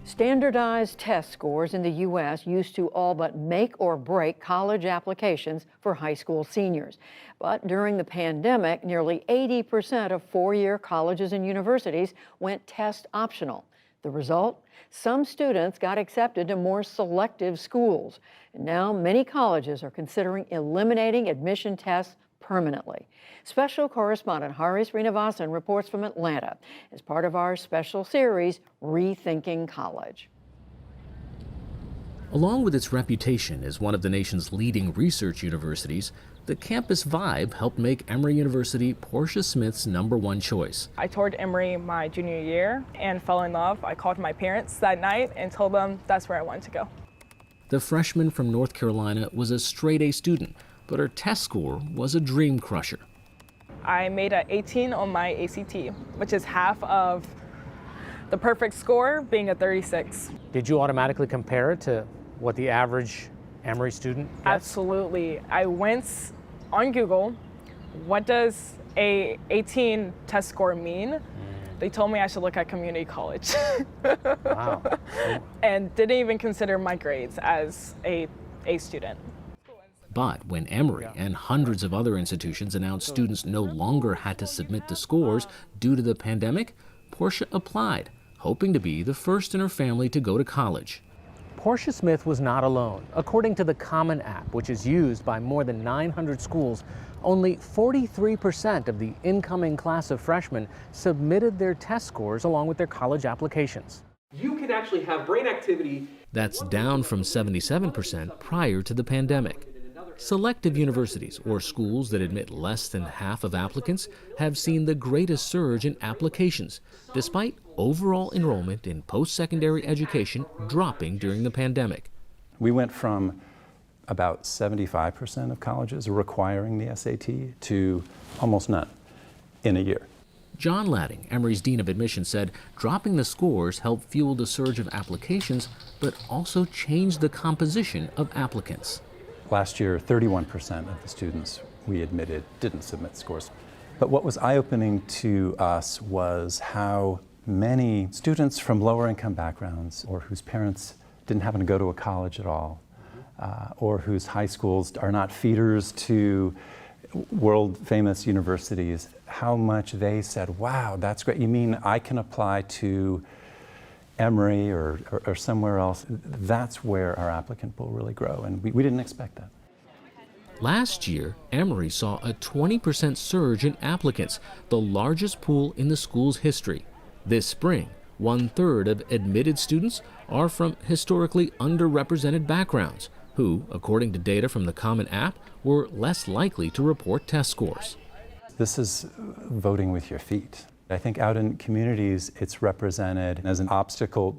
Standardized test scores in the U.S. used to all but make or break college applications for high school seniors. But during the pandemic, nearly 80% of four-year colleges and universities went test optional. The result? Some students got accepted to more selective schools. And now many colleges are considering eliminating admission tests permanently. Special correspondent Hari Srinivasan reports from Atlanta as part of our special series, Rethinking College. Along with its reputation as one of the nation's leading research universities, the campus vibe helped make Emory University Portia Smith's #1 choice. I toured Emory my junior year and fell in love. I called my parents that night and told them that's where I wanted to go. The freshman from North Carolina was a straight-A student, but her test score was a dream crusher. I made an 18 on my ACT, which is half of the perfect score being a 36. Did you automatically compare it to what the average Emory student gets? Absolutely. I went on Google, what does a 18 test score mean? They told me I should look at community college. Wow. And didn't even consider my grades as a student. But when Emory and hundreds of other institutions announced students no longer had to submit the scores due to the pandemic, Portia applied, hoping to be the first in her family to go to college. Portia Smith was not alone. According to the Common App, which is used by more than 900 schools, only 43% of the incoming class of freshmen submitted their test scores along with their college applications. You can actually have brain activity. That's down from 77% prior to the pandemic. Selective universities, or schools that admit less than half of applicants, have seen the greatest surge in applications, despite overall enrollment in post-secondary education dropping during the pandemic. We went from about 75% of colleges requiring the SAT to almost none in a year. John Ladding, Emory's Dean of Admissions, said dropping the scores helped fuel the surge of applications, but also changed the composition of applicants. Last year, 31% of the students we admitted didn't submit scores. But what was eye-opening to us was how many students from lower income backgrounds or whose parents didn't happen to go to a college at all, or whose high schools are not feeders to world famous universities, how much they said, wow, that's great. You mean I can apply to Emory or somewhere else? That's where our applicant pool really grow, and we didn't expect that. Last year, Emory saw a 20% surge in applicants, the largest pool in the school's history. This spring, 1/3 of admitted students are from historically underrepresented backgrounds, who, according to data from the Common App, were less likely to report test scores. This is voting with your feet. I think out in communities, it's represented as an obstacle.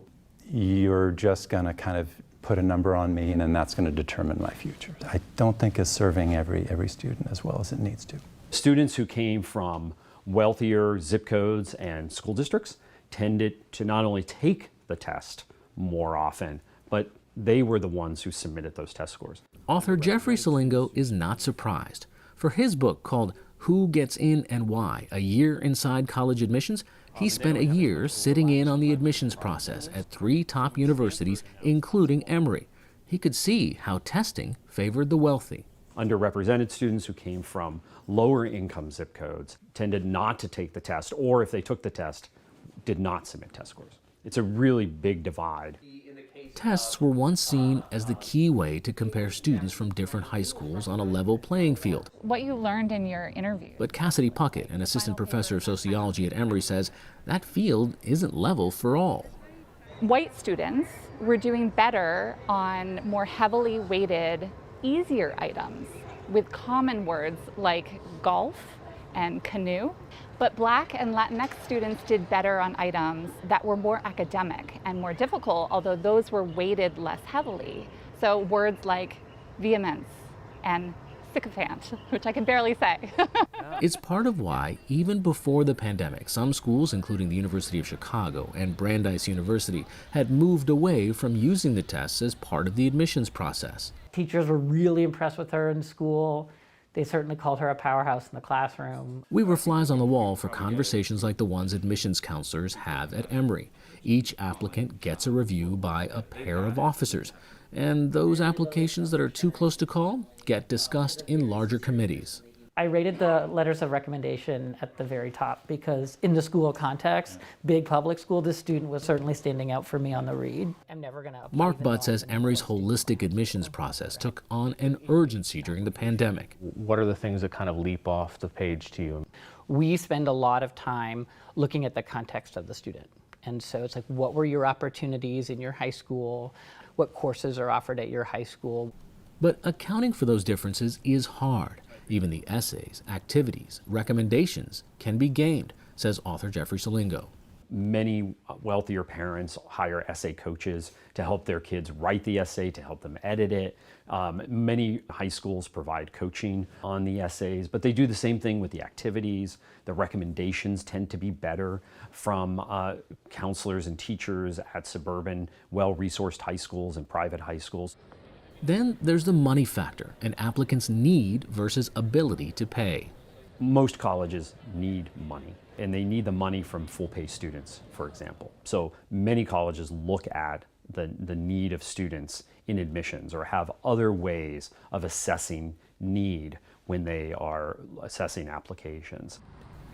You're just going to kind of put a number on me, and then that's going to determine my future. I don't think it's serving every student as well as it needs to. Students who came from wealthier zip codes and school districts tended to not only take the test more often, but they were the ones who submitted those test scores. Author Jeffrey Salingo is not surprised. For his book called Who Gets In and Why? A Year Inside College Admissions, he spent a year sitting in on the admissions process at 3 top universities, including Emory. He could see how testing favored the wealthy. Underrepresented students who came from lower income zip codes tended not to take the test, or if they took the test, did not submit test scores. It's a really big divide. Tests were once seen as the key way to compare students from different high schools on a level playing field. What you learned in your interview. But Cassidy Puckett, an assistant professor of sociology at Emory, says that field isn't level for all. White students were doing better on more heavily weighted, easier items with common words like golf and canoe. But Black and Latinx students did better on items that were more academic and more difficult, although those were weighted less heavily. So words like vehemence and sycophant, which I can barely say. It's part of why, even before the pandemic, some schools, including the University of Chicago and Brandeis University, had moved away from using the tests as part of the admissions process. Teachers were really impressed with her in school. They certainly called her a powerhouse in the classroom. We were flies on the wall for conversations like the ones admissions counselors have at Emory. Each applicant gets a review by a pair of officers, and those applications that are too close to call get discussed in larger committees. I rated the letters of recommendation at the very top because in the school context, big public school, this student was certainly standing out for me on the read. I'm never going to. Mark Butt says Emory's holistic admissions process took on an urgency during the pandemic. What are the things that kind of leap off the page to you? We spend a lot of time looking at the context of the student. And so it's like, what were your opportunities in your high school? What courses are offered at your high school? But accounting for those differences is hard. Even the essays, activities, recommendations can be gamed, says author Jeffrey Salingo. Many wealthier parents hire essay coaches to help their kids write the essay, to help them edit it. Many high schools provide coaching on the essays, but they do the same thing with the activities. The recommendations tend to be better from counselors and teachers at suburban, well-resourced high schools and private high schools. Then there's the money factor, an applicant's need versus ability to pay. Most colleges need money, and they need the money from full-pay students, for example. So many colleges look at the need of students in admissions or have other ways of assessing need when they are assessing applications.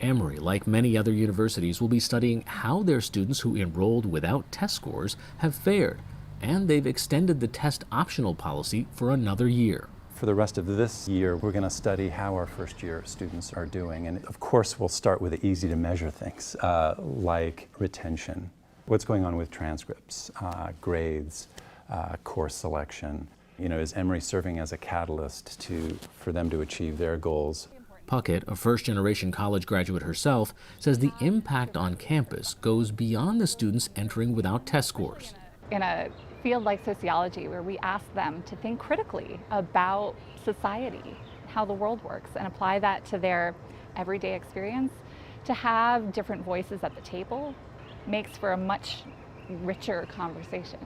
Emory, like many other universities, will be studying how their students who enrolled without test scores have fared. And they've extended the test optional policy for another year. For the rest of this year, we're going to study how our first-year students are doing. And of course, we'll start with the easy-to-measure things, like retention, what's going on with transcripts, grades, course selection. You know, is Emory serving as a catalyst for them to achieve their goals? Puckett, a first-generation college graduate herself, says the impact on campus goes beyond the students entering without test scores. In a field like sociology, where we ask them to think critically about society, how the world works, and apply that to their everyday experience, to have different voices at the table makes for a much richer conversation.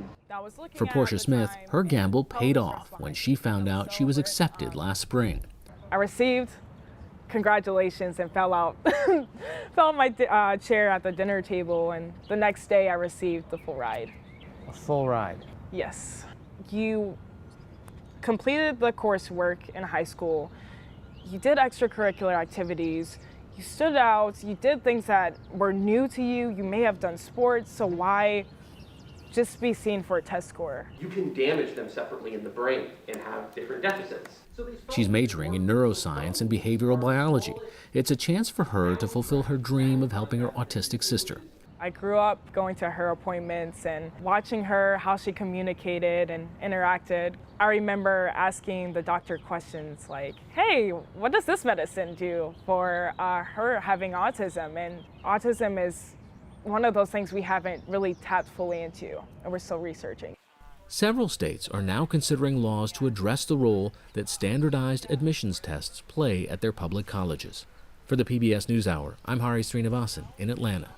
For Portia Smith, her gamble paid off when she found out she was accepted last spring. I received congratulations and fell out my chair at the dinner table, and the next day I received the full ride. A full ride. Yes. You completed the coursework in high school. You did extracurricular activities. You stood out. You did things that were new to you. You may have done sports, so why just be seen for a test score? You can damage them separately in the brain and have different deficits. She's majoring in neuroscience and behavioral biology. It's a chance for her to fulfill her dream of helping her autistic sister. I grew up going to her appointments and watching her, how she communicated and interacted. I remember asking the doctor questions like, hey, what does this medicine do for her having autism? And autism is one of those things we haven't really tapped fully into, and we're still researching. Several states are now considering laws to address the role that standardized admissions tests play at their public colleges. For the PBS NewsHour, I'm Hari Srinivasan in Atlanta.